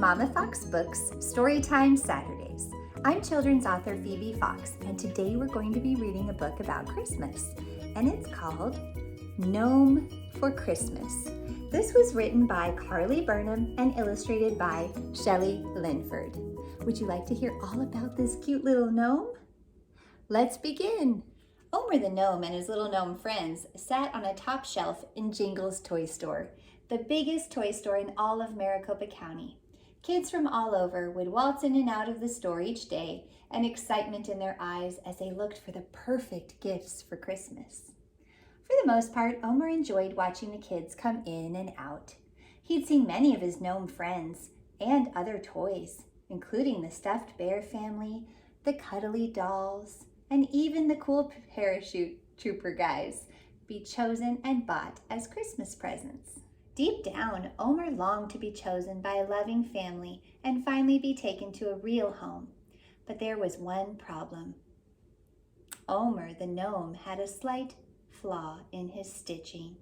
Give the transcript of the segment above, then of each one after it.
Mamafox Books Storytime Saturdays. I'm children's author Phoebe Fox, and today we're going to be reading a book about Christmas, and it's called Gnome for Christmas. This was written by Karlie Burnham and illustrated by Shelley Linford. Would you like to hear all about this cute little gnome? Let's begin. Omer the Gnome and his little gnome friends sat on a top shelf in Jingle's toy store, the biggest toy store in all of Maricopa County. Kids from all over would waltz in and out of the store each day, and excitement in their eyes as they looked for the perfect gifts for Christmas. For the most part, Omer enjoyed watching the kids come in and out. He'd seen many of his gnome friends and other toys, including the stuffed bear family, the cuddly dolls, and even the cool parachute trooper guys, be chosen and bought as Christmas presents. Deep down, Omer longed to be chosen by a loving family and finally be taken to a real home. But there was one problem. Omer the gnome had a slight flaw in his stitching.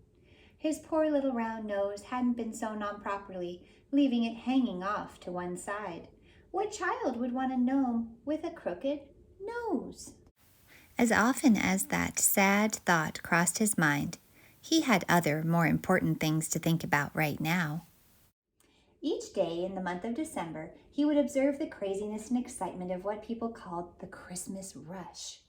His poor little round nose hadn't been sewn on properly, leaving it hanging off to one side. What child would want a gnome with a crooked nose? As often as that sad thought crossed his mind, he had other, more important things to think about right now. Each day in the month of December, he would observe the craziness and excitement of what people called the Christmas rush.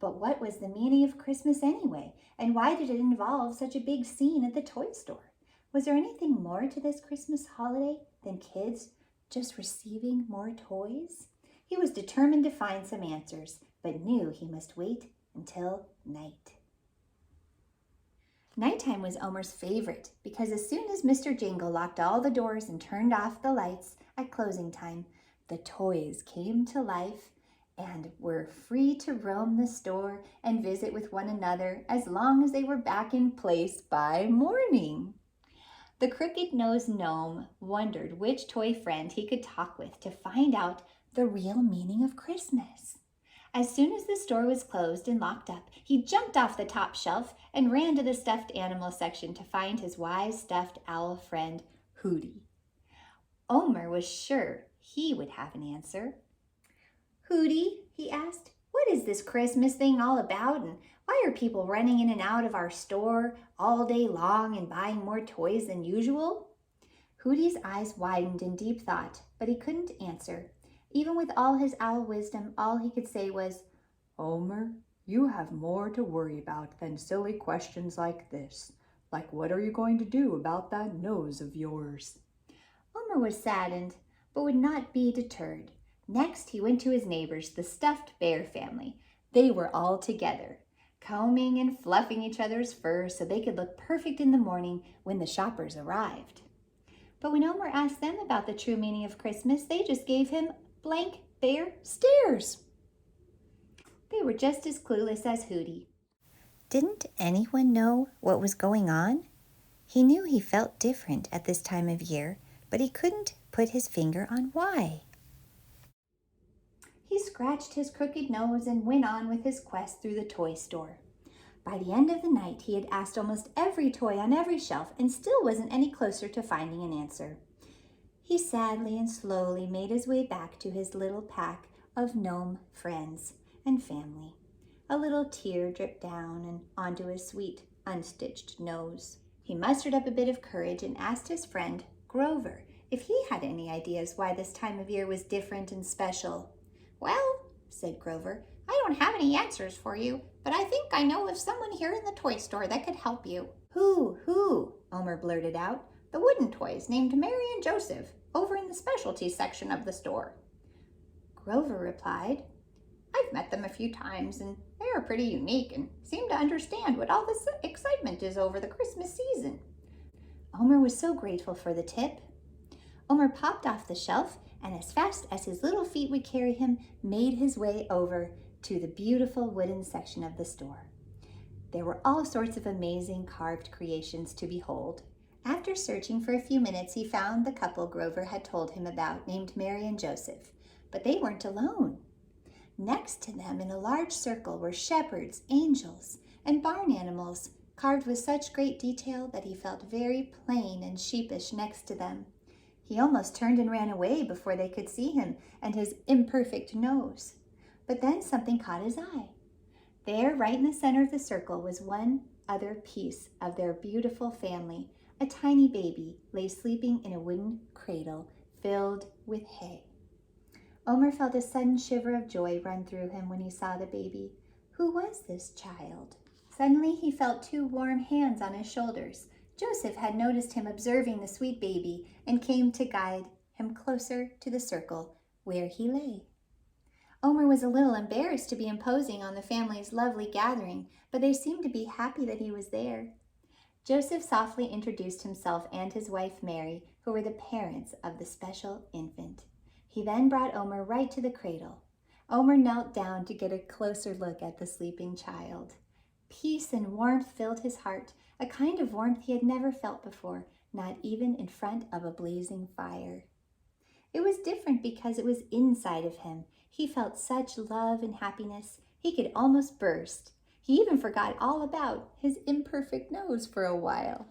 But what was the meaning of Christmas anyway, and why did it involve such a big scene at the toy store? Was there anything more to this Christmas holiday than kids just receiving more toys? He was determined to find some answers, but knew he must wait until night. Nighttime was Omer's favorite because as soon as Mr. Jingle locked all the doors and turned off the lights at closing time, the toys came to life and were free to roam the store and visit with one another as long as they were back in place by morning. The crooked-nosed gnome wondered which toy friend he could talk with to find out the real meaning of Christmas. As soon as the store was closed and locked up, he jumped off the top shelf and ran to the stuffed animal section to find his wise stuffed owl friend, Hoodie. Omer was sure he would have an answer. "Hoodie," he asked, "what is this Christmas thing all about, and why are people running in and out of our store all day long and buying more toys than usual?" Hoodie's eyes widened in deep thought, but he couldn't answer. Even with all his owl wisdom, all he could say was, "Omer, you have more to worry about than silly questions like this. Like, what are you going to do about that nose of yours?" Omer was saddened, but would not be deterred. Next, he went to his neighbors, the stuffed bear family. They were all together, combing and fluffing each other's fur so they could look perfect in the morning when the shoppers arrived. But when Omer asked them about the true meaning of Christmas, they just gave him blank bear stares. They were just as clueless as Hoodie. Didn't anyone know what was going on? He knew he felt different at this time of year, but he couldn't put his finger on why. He scratched his crooked nose and went on with his quest through the toy store. By the end of the night, he had asked almost every toy on every shelf and still wasn't any closer to finding an answer. He sadly and slowly made his way back to his little pack of gnome friends and family. A little tear dripped down and onto his sweet, unstitched nose. He mustered up a bit of courage and asked his friend, Grover, if he had any ideas why this time of year was different and special. "Well," said Grover, "I don't have any answers for you, but I think I know of someone here in the toy store that could help you." Who?" Omer blurted out. "The wooden toys named Mary and Joseph, over in the specialty section of the store." Grover replied, "I've met them a few times, and they are pretty unique and seem to understand what all this excitement is over the Christmas season." Omer was so grateful for the tip. Omer popped off the shelf and as fast as his little feet would carry him, made his way over to the beautiful wooden section of the store. There were all sorts of amazing carved creations to behold. After searching for a few minutes, he found the couple Grover had told him about, named Mary and Joseph. But they weren't alone. Next to them in a large circle were shepherds, angels, and barn animals, carved with such great detail that he felt very plain and sheepish next to them. He almost turned and ran away before they could see him and his imperfect nose. But then something caught his eye. There, right in the center of the circle, was one other piece of their beautiful family. A tiny baby lay sleeping in a wooden cradle filled with hay. Omer felt a sudden shiver of joy run through him when he saw the baby. Who was this child? Suddenly he felt two warm hands on his shoulders. Joseph had noticed him observing the sweet baby and came to guide him closer to the circle where he lay. Omer was a little embarrassed to be imposing on the family's lovely gathering, but they seemed to be happy that he was there. Joseph softly introduced himself and his wife Mary, who were the parents of the special infant. He then brought Omer right to the cradle. Omer knelt down to get a closer look at the sleeping child. Peace and warmth filled his heart, a kind of warmth he had never felt before, not even in front of a blazing fire. It was different because it was inside of him. He felt such love and happiness, he could almost burst. He even forgot all about his imperfect nose for a while.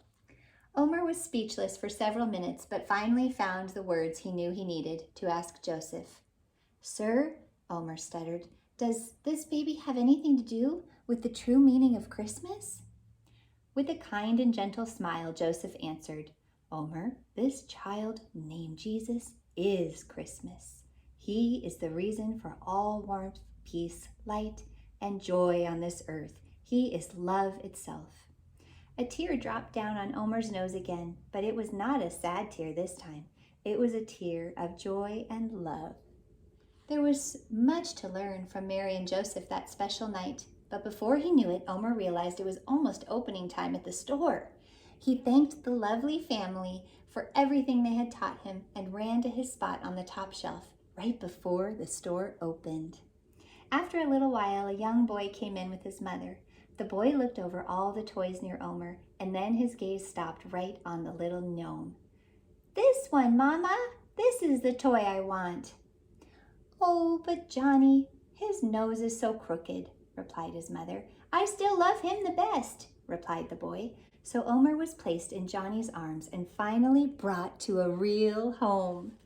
Omer was speechless for several minutes, but finally found the words he knew he needed to ask Joseph. "Sir," Omer stuttered, "does this baby have anything to do with the true meaning of Christmas?" With a kind and gentle smile, Joseph answered, "Omer, this child named Jesus is Christmas. He is the reason for all warmth, peace, light, and joy on this earth. He is love itself." A tear dropped down on Omer's nose again, but it was not a sad tear this time. It was a tear of joy and love. There was much to learn from Mary and Joseph that special night, but before he knew it, Omer realized it was almost opening time at the store. He thanked the lovely family for everything they had taught him and ran to his spot on the top shelf right before the store opened. After a little while, a young boy came in with his mother. The boy looked over all the toys near Omer, and then his gaze stopped right on the little gnome. "This one, Mama! This is the toy I want." "Oh, but Johnny, his nose is so crooked," replied his mother. "I still love him the best," replied the boy. So Omer was placed in Johnny's arms and finally brought to a real home.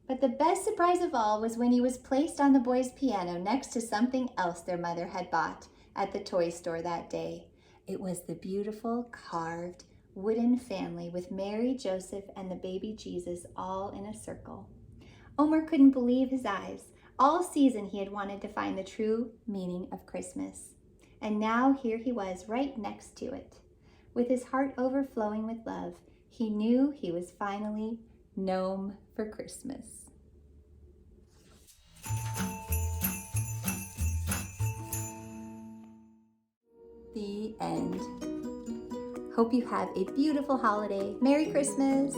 But the best surprise of all was when he was placed on the boy's piano next to something else their mother had bought at the toy store that day. It was the beautiful carved wooden family with Mary, Joseph, and the baby Jesus all in a circle. Omer couldn't believe his eyes. All season he had wanted to find the true meaning of Christmas. And now here he was right next to it. With his heart overflowing with love, he knew he was finally gnome for Christmas. The end. Hope you have a beautiful holiday. Merry Christmas!